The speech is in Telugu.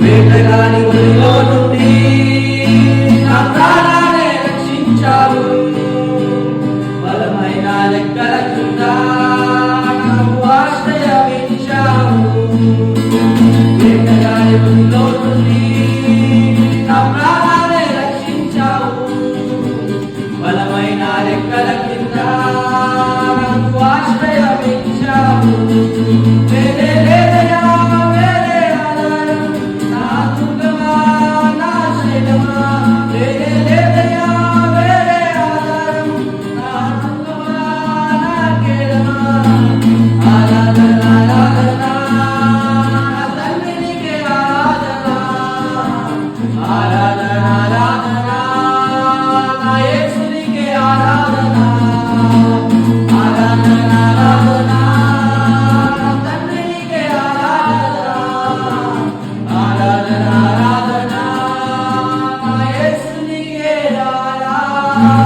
వేటగాని ఊరిలో నుండి నా ప్రాణాన్ని రక్షించావు. బలమైన లెక్కల కింద నాకు ఆశ్రయమిచ్చావు. వేటగాని ఊరిలో నుండి నా ప్రాణాన్ని రక్షించావు. బలమైన లెక్కల కింద నాకు ఆశ్రయమిచ్చావు. వేరే వేదయా వేరే ఆధారం నా దుర్గమా నా శైలమా. వేరే వేదయా వేరే ఆధారం నా దుర్గమా నా కేడమా. ఆరాధన ఆరాధన తండ్రి నీకే ఆరాధన. ఆరాధన ఆరాధన నా యేసు నీకే ఆరాధన. ఆరాధన ఆరాధన తండ్రి నీకే ఆరాధన. ఆరాధన ఆరాధన నా యేసు నీకే ఆరాధన.